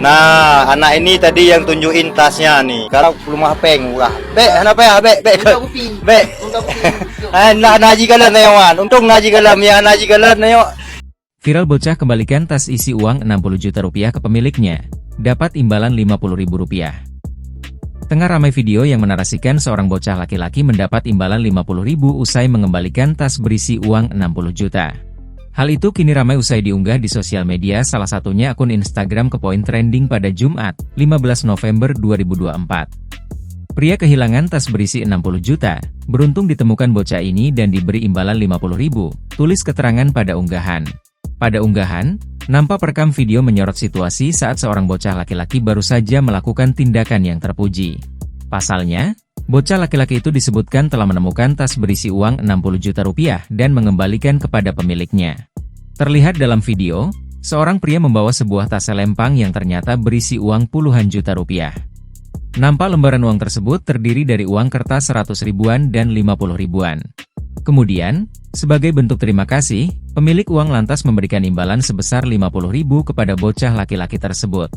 Nah, anak ini tadi yang tunjukin tasnya nih. Kalau rumah peng, wah. Bek, kenapa ya? Bek. Bek. Nah, naji galan na yawan. Untung naji galam ya, naji galan na yawan. Viral bocah kembalikan tas isi uang 60 juta rupiah ke pemiliknya. Dapat imbalan 50 ribu rupiah. Tengah ramai video yang menarasikan seorang bocah laki-laki mendapat imbalan 50 ribu usai mengembalikan tas berisi uang 60 juta. Hal itu kini ramai usai diunggah di sosial media, salah satunya akun Instagram Kepoin Trending pada Jumat, 15 November 2024. Pria kehilangan tas berisi 60 juta, beruntung ditemukan bocah ini dan diberi imbalan 50 ribu, tulis keterangan pada unggahan. Pada unggahan, nampak perekam video menyorot situasi saat seorang bocah laki-laki baru saja melakukan tindakan yang terpuji. Pasalnya, bocah laki-laki itu disebutkan telah menemukan tas berisi uang 60 juta rupiah dan mengembalikan kepada pemiliknya. Terlihat dalam video, seorang pria membawa sebuah tas selempang yang ternyata berisi uang puluhan juta rupiah. Nampak lembaran uang tersebut terdiri dari uang kertas 100 ribuan dan 50 ribuan. Kemudian, sebagai bentuk terima kasih, pemilik uang lantas memberikan imbalan sebesar 50 ribu kepada bocah laki-laki tersebut.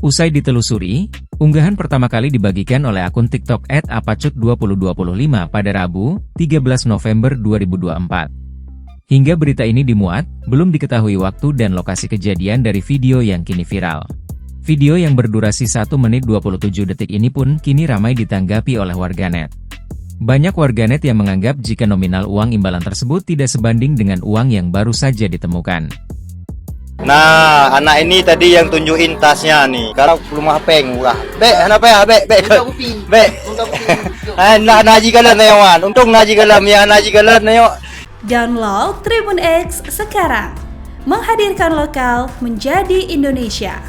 Usai ditelusuri, unggahan pertama kali dibagikan oleh akun TikTok @apacut2025 pada Rabu, 13 November 2024. Hingga berita ini dimuat, belum diketahui waktu dan lokasi kejadian dari video yang kini viral. Video yang berdurasi 1 menit 27 detik ini pun kini ramai ditanggapi oleh warganet. Banyak warganet yang menganggap jika nominal uang imbalan tersebut tidak sebanding dengan uang yang baru saja ditemukan. Nah, anak ini tadi yang tunjukin tasnya nih. Kalau rumah peng, wah. Bek, kenapa ya? Bek. Nah, naji galan na yawan. Untung naji galam ya, naji galan na yawan. Download Tribun X sekarang. Menghadirkan lokal menjadi Indonesia.